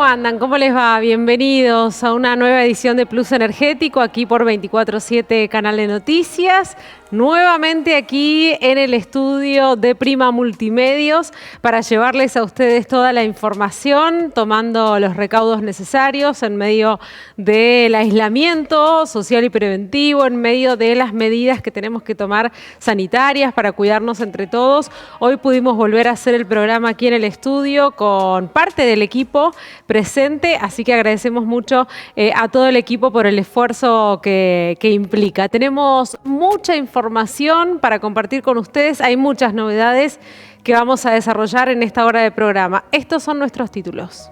andan? ¿Cómo les va? Bienvenidos a una nueva edición de Plus Energético, aquí por 24/7 Canal de Noticias. Nuevamente aquí en el estudio de Prima Multimedios para llevarles a ustedes toda la información, tomando los recaudos necesarios en medio del aislamiento social y preventivo, en medio de las medidas que tenemos que tomar sanitarias para cuidarnos entre todos. Hoy pudimos volver a hacer el programa aquí en el estudio con parte del equipo presente, así que agradecemos mucho a todo el equipo por el esfuerzo que implica. Tenemos mucha información para compartir con ustedes, hay muchas novedades que vamos a desarrollar en esta hora de programa. Estos son nuestros títulos.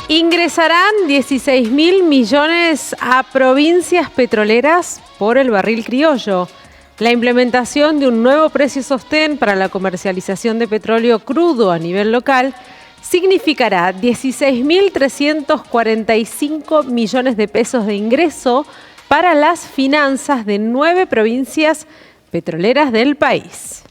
Ingresarán 16.000 millones a provincias petroleras por el barril criollo. La implementación de un nuevo precio sostén para la comercialización de petróleo crudo a nivel local significará 16.345 millones de pesos de ingreso para las finanzas de 9 provincias petroleras del país.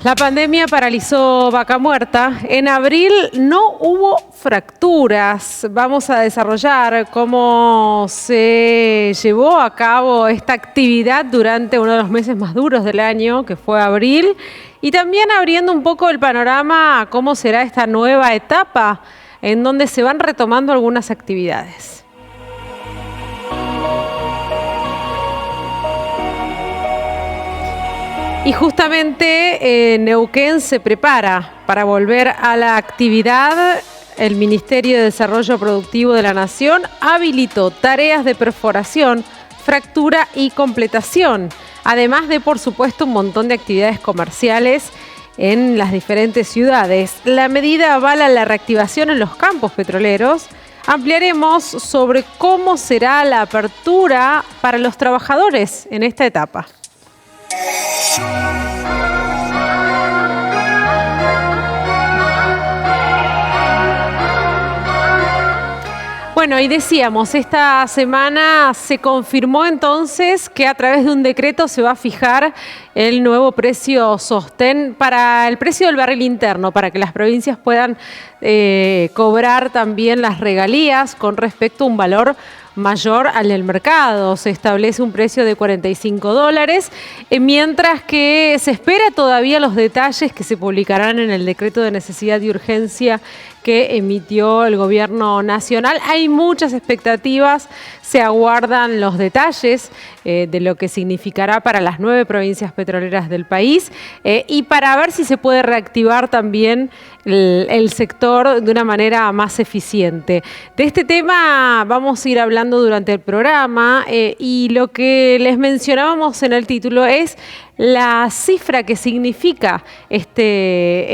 La pandemia paralizó Vaca Muerta. En abril no hubo fracturas. Vamos a desarrollar cómo se llevó a cabo esta actividad durante uno de los meses más duros del año, que fue abril, y también abriendo un poco el panorama a cómo será esta nueva etapa en donde se van retomando algunas actividades. Y justamente Neuquén se prepara para volver a la actividad. El Ministerio de Desarrollo Productivo de la Nación habilitó tareas de perforación, fractura y completación, además de, por supuesto, un montón de actividades comerciales en las diferentes ciudades. La medida avala la reactivación en los campos petroleros. Ampliaremos sobre cómo será la apertura para los trabajadores en esta etapa. Bueno, y decíamos, esta semana se confirmó entonces que a través de un decreto se va a fijar el nuevo precio sostén para el precio del barril interno, para que las provincias puedan cobrar también las regalías con respecto a un valor mayor al del mercado. Se establece un precio de $45, mientras que se espera todavía los detalles que se publicarán en el decreto de necesidad y urgencia que emitió el gobierno nacional. Hay muchas expectativas, se aguardan los detalles de lo que significará para las 9 provincias petroleras del país y para ver si se puede reactivar también el sector de una manera más eficiente. De este tema vamos a ir hablando durante el programa y lo que les mencionábamos en el título es la cifra que significa este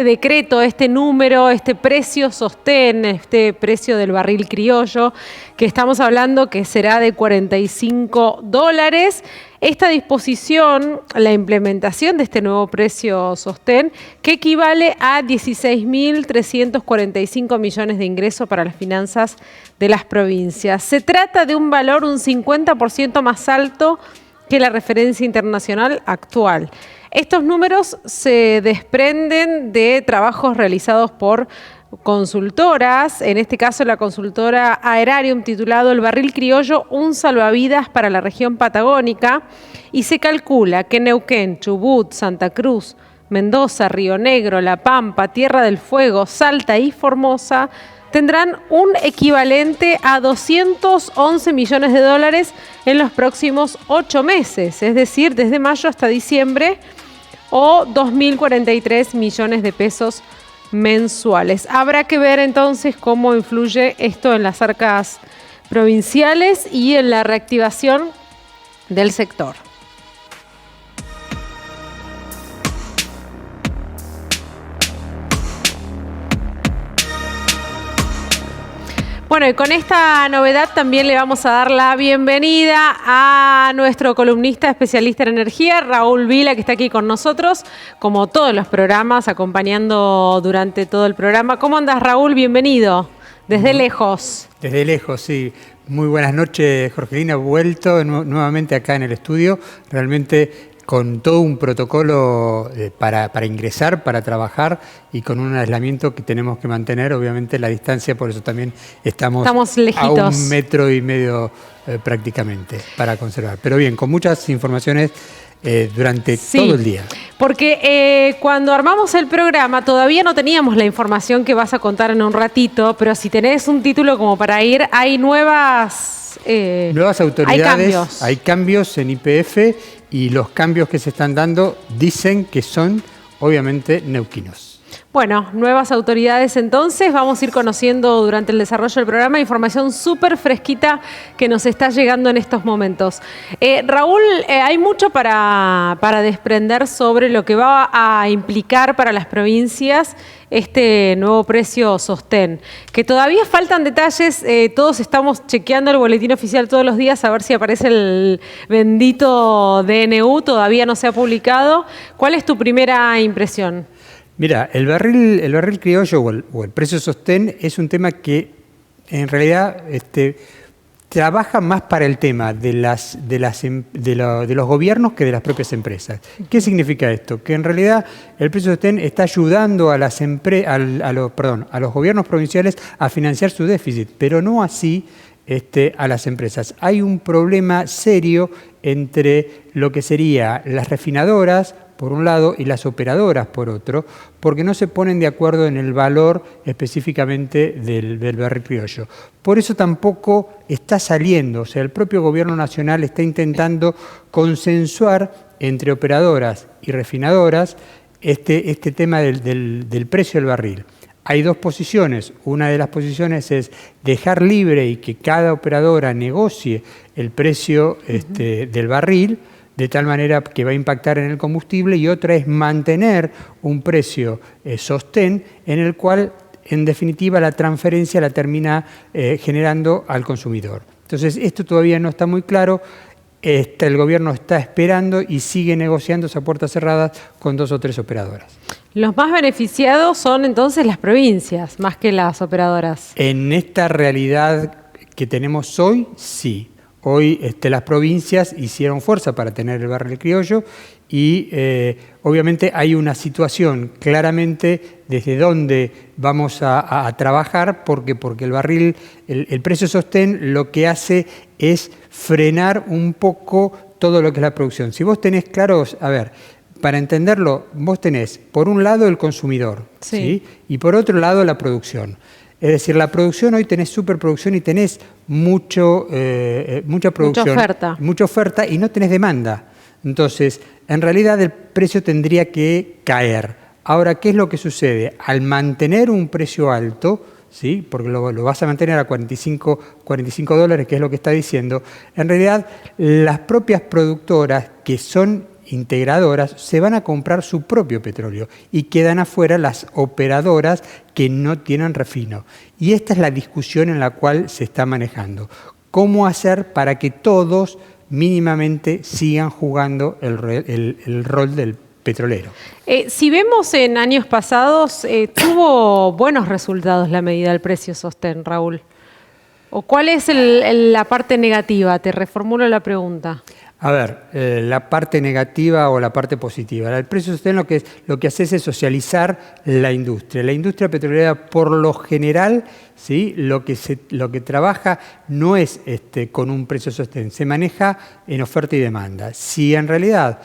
decreto, este número, este precio sostén, este precio del barril criollo, que estamos hablando que será de $45. Esta disposición, la implementación de este nuevo precio sostén, que equivale a 16.345 millones de ingresos para las finanzas de las provincias. Se trata de un valor un 50% más alto que la referencia internacional actual. Estos números se desprenden de trabajos realizados por consultoras, en este caso la consultora Aerarium, titulado El barril criollo, un salvavidas para la región patagónica, y se calcula que Neuquén, Chubut, Santa Cruz, Mendoza, Río Negro, La Pampa, Tierra del Fuego, Salta y Formosa tendrán un equivalente a $211 millones en los próximos 8 meses, es decir, desde mayo hasta diciembre, o 2.043 millones de pesos mensuales. Habrá que ver entonces cómo influye esto en las arcas provinciales y en la reactivación del sector. Bueno, y con esta novedad también le vamos a dar la bienvenida a nuestro columnista especialista en energía, Raúl Vila, que está aquí con nosotros, como todos los programas, acompañando durante todo el programa. ¿Cómo andas, Raúl? Bienvenido. Desde lejos. Desde lejos, sí. Muy buenas noches, Jorgelina. Vuelto nuevamente acá en el estudio, realmente con todo un protocolo para ingresar, para trabajar y con un aislamiento que tenemos que mantener, obviamente la distancia, por eso también estamos lejitos. A 1,5 metros prácticamente para conservar. Pero bien, con muchas informaciones durante todo el día. Porque cuando armamos el programa todavía no teníamos la información que vas a contar en un ratito, pero si tenés un título como para ir, hay nuevas autoridades, hay cambios en YPF y los cambios que se están dando dicen que son obviamente neuquinos. Bueno, nuevas autoridades entonces, vamos a ir conociendo durante el desarrollo del programa información súper fresquita que nos está llegando en estos momentos. Raúl, hay mucho para desprender sobre lo que va a implicar para las provincias este nuevo precio sostén, que todavía faltan detalles, todos estamos chequeando el boletín oficial todos los días a ver si aparece el bendito DNU, todavía no se ha publicado. ¿Cuál es tu primera impresión? Mira, el barril criollo o el precio sostén es un tema que en realidad trabaja más para el tema de los gobiernos que de las propias empresas. ¿Qué significa esto? Que en realidad el precio sostén está ayudando a los gobiernos provinciales a financiar su déficit, pero no así a las empresas. Hay un problema serio entre lo que serían las refinadoras, por un lado, y las operadoras, por otro, porque no se ponen de acuerdo en el valor específicamente del barril criollo. Por eso tampoco está saliendo, o sea, el propio gobierno nacional está intentando consensuar entre operadoras y refinadoras este tema del precio del barril. Hay dos posiciones. Una de las posiciones es dejar libre y que cada operadora negocie el precio del barril, de tal manera que va a impactar en el combustible, y otra es mantener un precio sostén en el cual, en definitiva, la transferencia la termina generando al consumidor. Entonces, esto todavía no está muy claro. El gobierno está esperando y sigue negociando a puertas cerradas con 2 o 3 operadoras. Los más beneficiados son entonces las provincias, más que las operadoras. En esta realidad que tenemos hoy, sí. Hoy las provincias hicieron fuerza para tener el barril criollo y obviamente hay una situación claramente desde donde vamos a trabajar porque el barril, el precio sostén lo que hace es frenar un poco todo lo que es la producción. Si vos tenés claros, a ver, para entenderlo, vos tenés por un lado el consumidor, ¿sí? Y por otro lado la producción. Es decir, la producción, hoy tenés superproducción y tenés mucha producción. Mucha oferta y no tenés demanda. Entonces, en realidad el precio tendría que caer. Ahora, ¿qué es lo que sucede? Al mantener un precio alto, ¿sí? Porque lo vas a mantener a 45 dólares, que es lo que está diciendo, en realidad las propias productoras que son integradoras se van a comprar su propio petróleo y quedan afuera las operadoras que no tienen refino. Y esta es la discusión en la cual se está manejando. ¿Cómo hacer para que todos mínimamente sigan jugando el rol del petrolero? Si vemos en años pasados, tuvo buenos resultados la medida del precio sostén, Raúl. ¿O cuál es la parte negativa? Te reformulo la pregunta. A ver, la parte negativa o la parte positiva. El precio sostén lo que hace es socializar la industria. La industria petrolera, por lo general, ¿sí? lo que trabaja no es con un precio sostén, se maneja en oferta y demanda. Si en realidad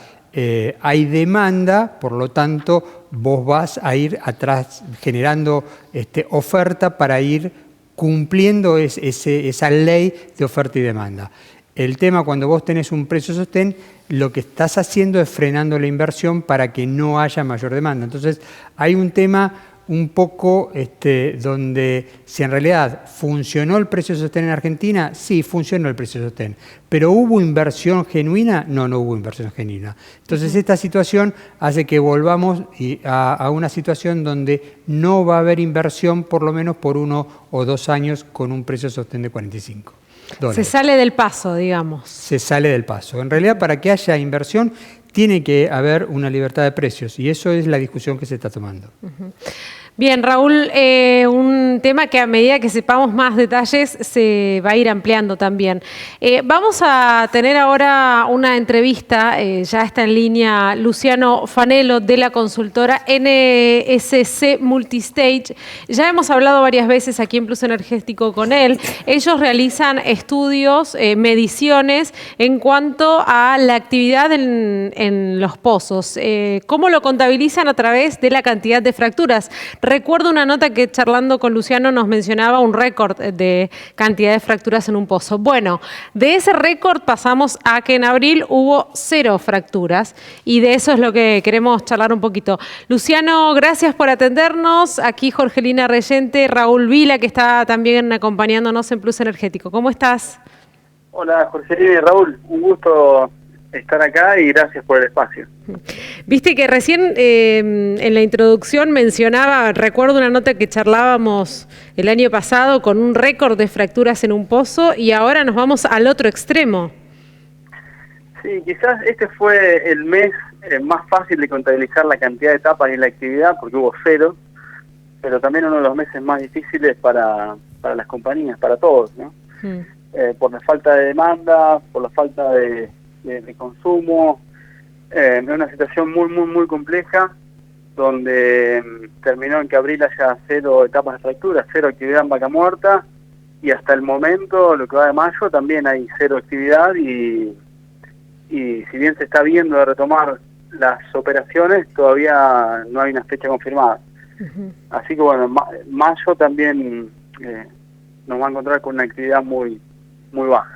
hay demanda, por lo tanto, vos vas a ir atrás generando oferta para ir cumpliendo esa ley de oferta y demanda. El tema, cuando vos tenés un precio sostén, lo que estás haciendo es frenando la inversión para que no haya mayor demanda. Entonces, hay un tema un poco donde si en realidad funcionó el precio sostén en Argentina, sí, funcionó el precio sostén. Pero ¿hubo inversión genuina? No hubo inversión genuina. Entonces, esta situación hace que volvamos a una situación donde no va a haber inversión por lo menos por 1 o 2 años con un precio sostén de 45. Se sale del paso, digamos. Se sale del paso. En realidad, para que haya inversión, tiene que haber una libertad de precios y eso es la discusión que se está tomando. Bien, Raúl, un tema que a medida que sepamos más detalles se va a ir ampliando también. Vamos a tener ahora una entrevista, ya está en línea Luciano Fanello de la consultora NSC Multistage. Ya hemos hablado varias veces aquí en Plus Energético con él. Ellos realizan estudios, mediciones en cuanto a la actividad en los pozos. ¿Cómo lo contabilizan? A través de la cantidad de fracturas. Recuerdo una nota que charlando con Luciano nos mencionaba un récord de cantidad de fracturas en un pozo. Bueno, de ese récord pasamos a que en abril hubo 0 fracturas y de eso es lo que queremos charlar un poquito. Luciano, gracias por atendernos. Aquí Jorgelina Reyente, Raúl Vila, que está también acompañándonos en Plus Energético. ¿Cómo estás? Hola, Jorgelina y Raúl. Un gusto estar acá y gracias por el espacio. Viste que recién en la introducción mencionaba, recuerdo una nota que charlábamos el año pasado con un récord de fracturas en un pozo y ahora nos vamos al otro extremo. Sí, quizás este fue el mes más fácil de contabilizar la cantidad de etapas y la actividad porque hubo 0, pero también uno de los meses más difíciles para las compañías, para todos, ¿no? Por la falta de demanda, por la falta de consumo. Es una situación muy compleja donde terminó en que abril haya 0 etapas de fractura, 0 actividad en vaca muerta y hasta el momento, lo que va de mayo, también hay 0 actividad y si bien se está viendo de retomar las operaciones, todavía no hay una fecha confirmada. Así que bueno, mayo también nos va a encontrar con una actividad muy baja.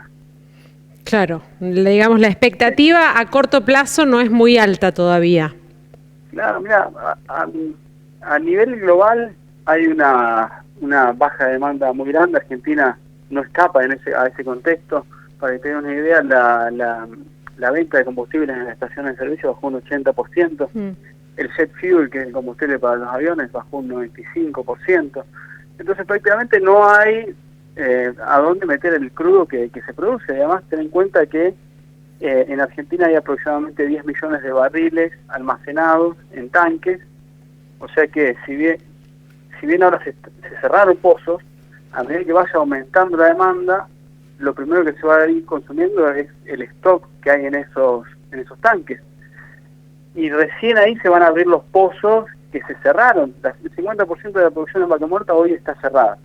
Claro, digamos la expectativa a corto plazo no es muy alta todavía. Claro, mira, a nivel global hay una baja demanda muy grande. Argentina no escapa a ese contexto. Para que tengan una idea, la venta de combustibles en las estaciones de servicio bajó un 80%. El jet fuel, que es el combustible para los aviones, bajó un 95%. Entonces prácticamente no hay a dónde meter el crudo que se produce. Además, ten en cuenta que en Argentina hay aproximadamente 10 millones de barriles almacenados en tanques, o sea que si bien ahora se cerraron pozos, a medida que vaya aumentando la demanda, lo primero que se va a ir consumiendo es el stock que hay en esos tanques. Y recién ahí se van a abrir los pozos que se cerraron. El 50% de la producción en vaca muerta hoy está cerrada.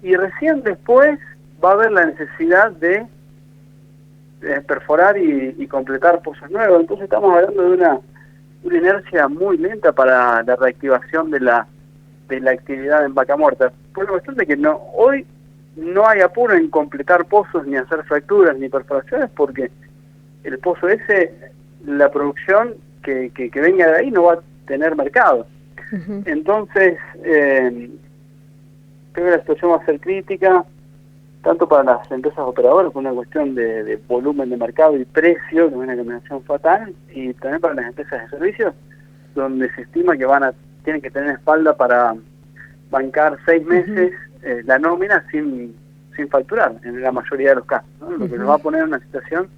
Y recién después va a haber la necesidad de perforar y completar pozos nuevos. Entonces estamos hablando de una inercia muy lenta para la reactivación de la actividad en vaca muerta. Por la cuestión de que hoy no hay apuro en completar pozos, ni hacer fracturas, ni perforaciones, porque el pozo ese, la producción que venga de ahí no va a tener mercado. Entonces, creo que la situación va a ser crítica, tanto para las empresas operadoras, por una cuestión de volumen de mercado y precio, que es una combinación fatal, y también para las empresas de servicios, donde se estima que tienen que tener espalda para bancar 6 meses la nómina sin facturar, en la mayoría de los casos, ¿no? Lo que nos va a poner en una situación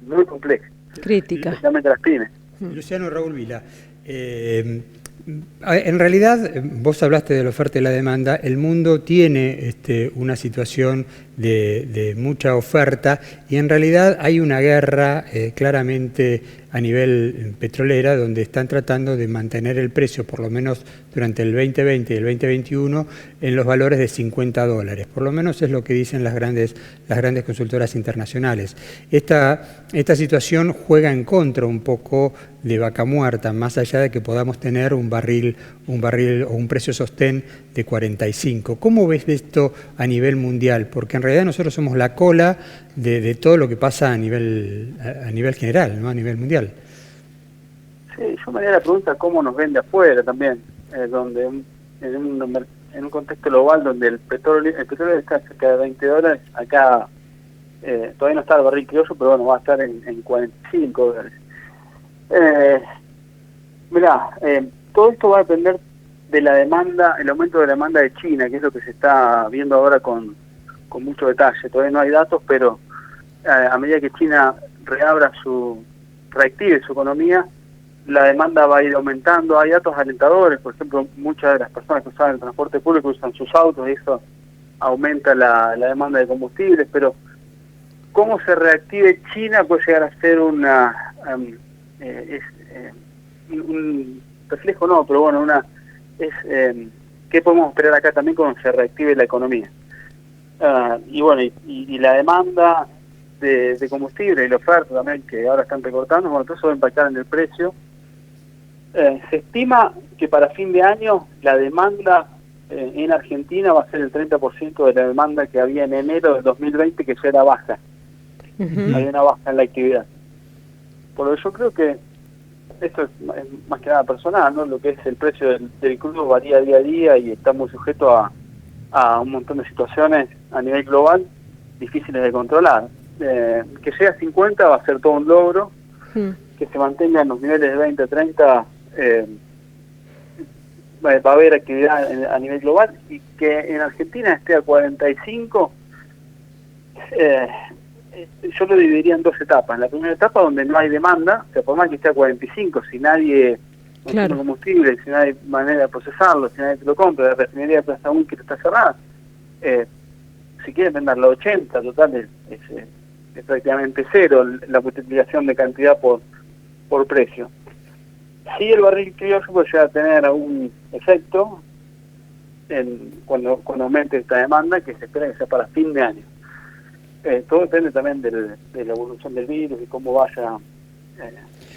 muy compleja. Crítica. Especialmente las pymes. Luciano, Raúl Vila. En realidad, vos hablaste de la oferta y la demanda. El mundo tiene una situación de mucha oferta y en realidad hay una guerra claramente a nivel petrolera donde están tratando de mantener el precio, por lo menos durante el 2020 y el 2021, en los valores de $50. Por lo menos es lo que dicen las grandes consultoras internacionales. Esta situación juega en contra un poco de vaca muerta, más allá de que podamos tener un barril o un precio sostén de 45. ¿Cómo ves esto a nivel mundial? Porque en realidad nosotros somos la cola de todo lo que pasa a nivel general, ¿no? A nivel mundial. Sí, yo me haría la pregunta cómo nos vende afuera también, donde en un contexto global donde el petróleo está cerca de $20, acá todavía no está el barril criollo, pero bueno, va a estar en $45. Mirá, todo esto va a depender de la demanda, el aumento de la demanda de China, que es lo que se está viendo ahora con mucho detalle. Todavía no hay datos, pero a medida que China reactive su economía, la demanda va a ir aumentando. Hay datos alentadores, por ejemplo, muchas de las personas que usan el transporte público usan sus autos y eso aumenta la demanda de combustibles, pero cómo se reactive China puede llegar a ser un reflejo, no, pero bueno, ¿qué podemos esperar acá también cuando se reactive la economía? Y bueno, y la demanda de combustible y la oferta también, que ahora están recortando, bueno, todo eso va a impactar en el precio. Se estima que para fin de año la demanda en Argentina va a ser el 30% de la demanda que había en enero del 2020, que ya era baja. Había una baja en la actividad. Por lo que yo creo que esto es más que nada personal, ¿no? Lo que es el precio del crudo varía día a día y está muy sujeto a un montón de situaciones a nivel global difíciles de controlar. Que llegue a 50 va a ser todo un logro. Que se mantenga en los niveles de 20, 30, va a haber actividad a nivel global, y que en Argentina esté a 45, yo lo dividiría en dos etapas. La primera etapa, donde no hay demanda, o sea, por más que esté a 45, si nadie no tiene combustible, si no hay manera de procesarlo, si nadie te lo compra, la refinería de Plaza Huín que está cerrada, si quieren venderlo a 80, total es prácticamente cero la multiplicación de cantidad por precio. Sí, el barril criollo puede llegar a tener algún efecto cuando aumente esta demanda, que se espera que sea para fin de año. Todo depende también de la evolución del virus y cómo vaya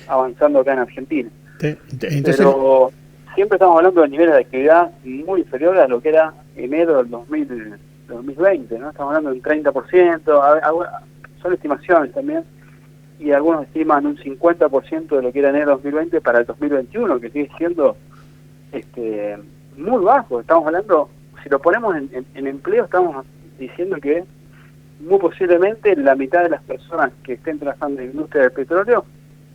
avanzando acá en Argentina. Entonces, pero siempre estamos hablando de niveles de actividad muy inferiores a lo que era enero del 2020, ¿no? Estamos hablando del 30%, son estimaciones también, y algunos estiman un 50% de lo que era enero 2020 para el 2021, que sigue siendo muy bajo. Estamos hablando, si lo ponemos en empleo, estamos diciendo que muy posiblemente la mitad de las personas que estén trabajando en la industria del petróleo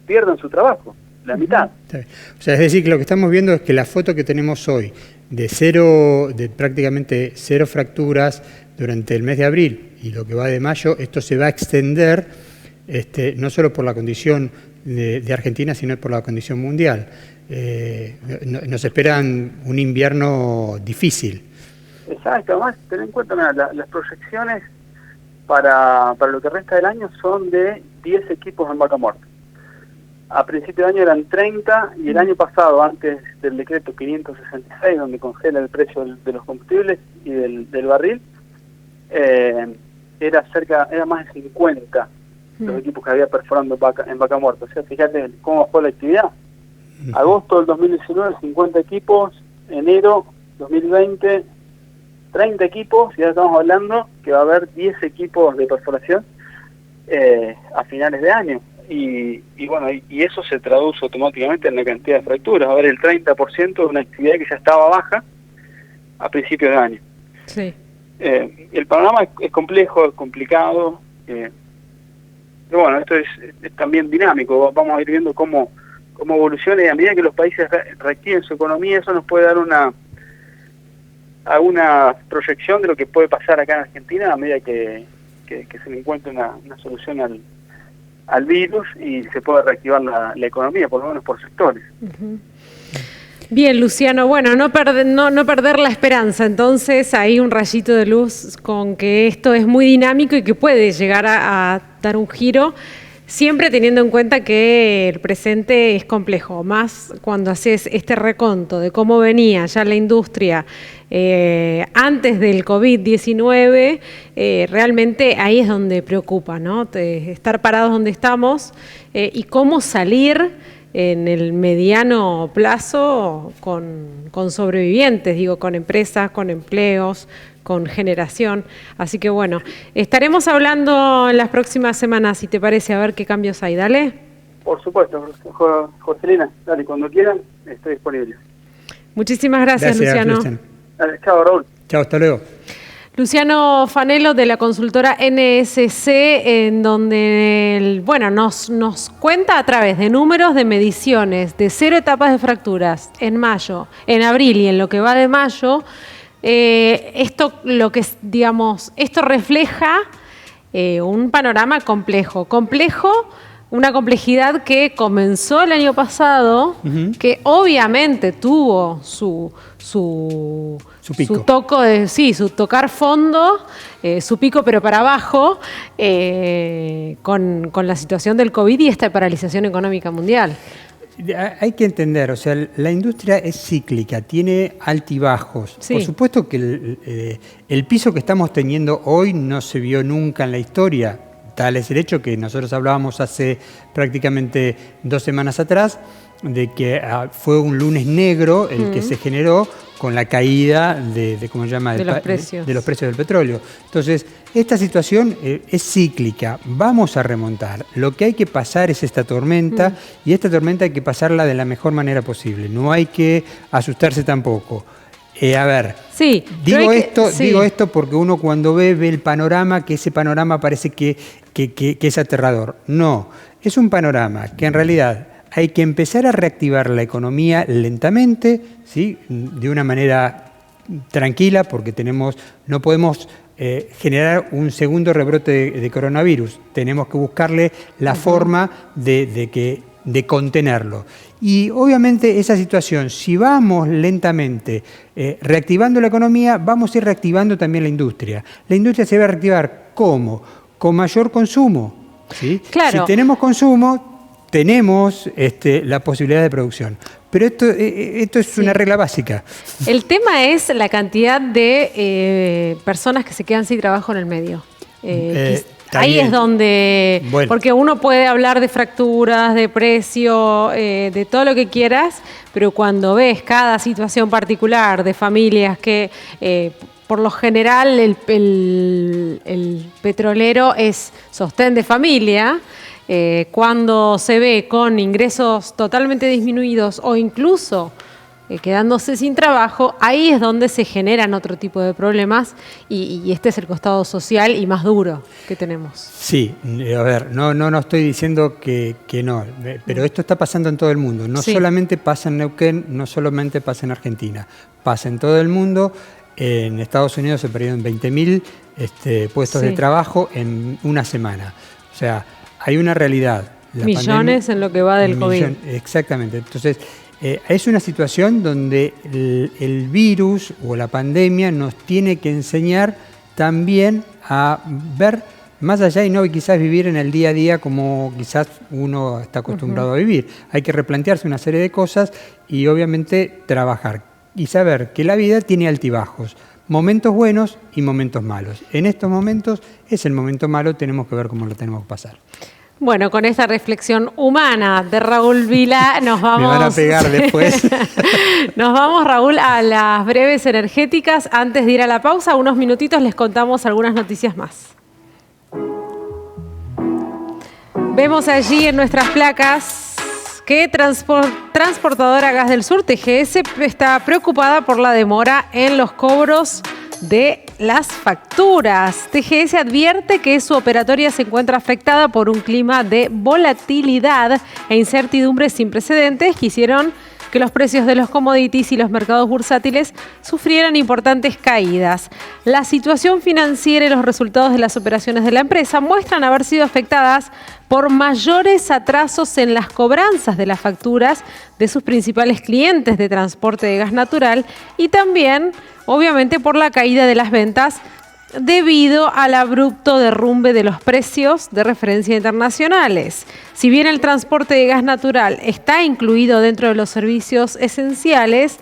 pierdan su trabajo, la mitad. O sea, es decir, que lo que estamos viendo es que la foto que tenemos hoy de prácticamente cero fracturas durante el mes de abril y lo que va de mayo, esto se va a extender no solo por la condición de Argentina, sino por la condición mundial. Nos esperan un invierno difícil. Exacto, además ten en cuenta, mira, las proyecciones para lo que resta del año son de 10 equipos en vaca muerta. A principio de año eran 30 y el año pasado, antes del decreto 566, donde congela el precio de los combustibles y del barril, era más de 50 los equipos que había perforando en vaca muerta. O sea, fíjate cómo fue la actividad. Agosto del 2019, 50 equipos, enero 2020, 30 equipos, y ahora estamos hablando que va a haber 10 equipos de perforación a finales de año. Y bueno, y eso se traduce automáticamente en la cantidad de fracturas. Va a haber el 30% de una actividad que ya estaba baja a principios de año. Sí. El panorama es complejo, es complicado, pero bueno, esto es también dinámico. Vamos a ir viendo cómo evoluciona, y a medida que los países reactiven su economía, eso nos puede dar alguna proyección de lo que puede pasar acá en Argentina a medida que se le encuentre una solución al virus y se pueda reactivar la economía, por lo menos por sectores. Bien, Luciano, bueno, no perder la esperanza. Entonces, hay un rayito de luz con que esto es muy dinámico y que puede llegar a dar un giro, siempre teniendo en cuenta que el presente es complejo, más cuando haces este reconto de cómo venía ya la industria antes del COVID-19, realmente ahí es donde preocupa, ¿no? Estar parados donde estamos y cómo salir en el mediano plazo con sobrevivientes, digo, con empresas, con empleos, con generación. Así que bueno, estaremos hablando en las próximas semanas, si te parece, a ver qué cambios hay. Dale. Por supuesto, Jorgelina, dale, cuando quieran, estoy disponible. Muchísimas gracias, Luciano. Dale, chao, Raúl. Chao, hasta luego. Luciano Fanelo, de la consultora NSC, en donde nos cuenta a través de números de mediciones de 0 etapas de fracturas en abril y en lo que va de mayo. Esto refleja un panorama complejo una complejidad que comenzó el año pasado, que obviamente tuvo su pico. su tocar fondo, su pico pero para abajo, con la situación del COVID y esta paralización económica mundial. Hay que entender, o sea, la industria es cíclica, tiene altibajos. Sí. Por supuesto que el piso que estamos teniendo hoy no se vio nunca en la historia. Tal es el hecho que nosotros hablábamos hace prácticamente 2 semanas atrás de que fue un lunes negro el que se generó con la caída de ¿cómo se llama? De los precios del petróleo. Entonces, esta situación es cíclica, vamos a remontar. Lo que hay que pasar es esta tormenta y esta tormenta hay que pasarla de la mejor manera posible. No hay que asustarse tampoco. A ver, sí, digo esto porque uno cuando ve el panorama, que ese panorama parece que es aterrador. No, es un panorama que en realidad hay que empezar a reactivar la economía lentamente, ¿sí? De una manera tranquila, porque no podemos generar un segundo rebrote de coronavirus. Tenemos que buscarle la forma de contenerlo. Y obviamente esa situación, si vamos lentamente reactivando la economía, vamos a ir reactivando también la industria. La industria se va a reactivar ¿cómo? Con mayor consumo, ¿sí? Claro. Si tenemos consumo, tenemos la posibilidad de producción. Pero esto es una regla básica. El tema es la cantidad de personas que se quedan sin trabajo en el medio. Ahí es donde, porque uno puede hablar de fracturas, de precio, de todo lo que quieras, pero cuando ves cada situación particular de familias que por lo general el petrolero es sostén de familia, cuando se ve con ingresos totalmente disminuidos o incluso quedándose sin trabajo, ahí es donde se generan otro tipo de problemas y este es el costado social y más duro que tenemos. Sí, a ver, no estoy diciendo que no, pero esto está pasando en todo el mundo. No solamente pasa en Neuquén, no solamente pasa en Argentina, pasa en todo el mundo. En Estados Unidos se perdieron 20.000 puestos de trabajo en una semana. O sea, hay una realidad. Millones en lo que va del COVID. Exactamente. Entonces, es una situación donde el virus o la pandemia nos tiene que enseñar también a ver más allá y no quizás vivir en el día a día como quizás uno está acostumbrado a vivir. Hay que replantearse una serie de cosas y obviamente trabajar y saber que la vida tiene altibajos, momentos buenos y momentos malos. En estos momentos es el momento malo, tenemos que ver cómo lo tenemos que pasar. Bueno, con esta reflexión humana de Raúl Vila nos vamos... Me van a pegar después. Nos vamos, Raúl, a las breves energéticas. Antes de ir a la pausa, unos minutitos les contamos algunas noticias más. Vemos allí en nuestras placas que Transportadora Gas del Sur, TGS, está preocupada por la demora en los cobros de las facturas. TGS advierte que su operatoria se encuentra afectada por un clima de volatilidad e incertidumbre sin precedentes que hicieron que los precios de los commodities y los mercados bursátiles sufrieran importantes caídas. La situación financiera y los resultados de las operaciones de la empresa muestran haber sido afectadas por mayores atrasos en las cobranzas de las facturas de sus principales clientes de transporte de gas natural y también, obviamente, por la caída de las ventas debido al abrupto derrumbe de los precios de referencia internacionales. Si bien el transporte de gas natural está incluido dentro de los servicios esenciales,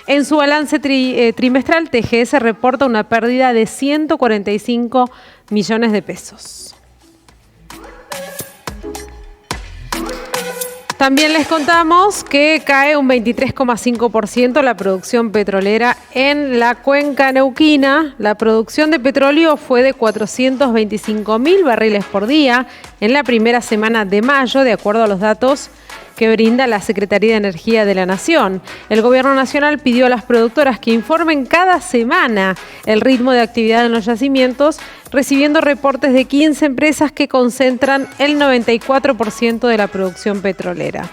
en su balance trimestral TGS reporta una pérdida de 145 millones de pesos. También les contamos que cae un 23,5% la producción petrolera en la cuenca neuquina. La producción de petróleo fue de 425.000 barriles por día en la primera semana de mayo, de acuerdo a los datos que brinda la Secretaría de Energía de la Nación. El Gobierno Nacional pidió a las productoras que informen cada semana el ritmo de actividad en los yacimientos, recibiendo reportes de 15 empresas que concentran el 94% de la producción petrolera.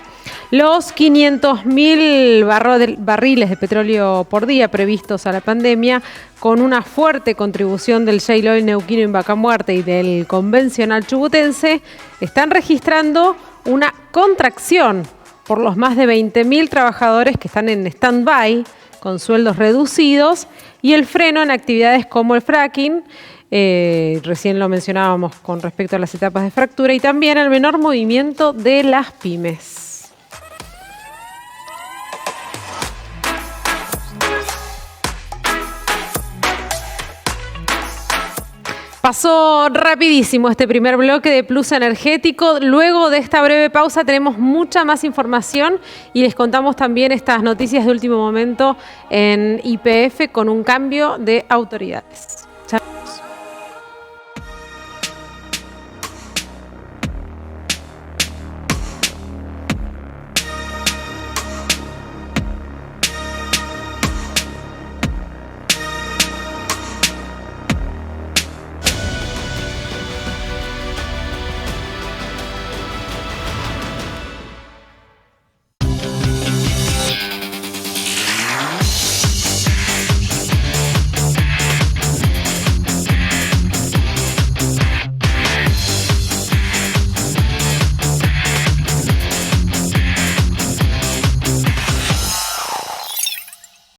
Los 500.000 barriles de petróleo por día previstos a la pandemia, con una fuerte contribución del shale oil neuquino en Vaca Muerta y del convencional chubutense, están registrando una contracción por los más de 20.000 trabajadores que están en stand-by, con sueldos reducidos, y el freno en actividades como el fracking, recién lo mencionábamos con respecto a las etapas de fractura, y también el menor movimiento de las pymes. Pasó rapidísimo este primer bloque de Plus Energético. Luego de esta breve pausa tenemos mucha más información y les contamos también estas noticias de último momento en YPF con un cambio de autoridades. Chao.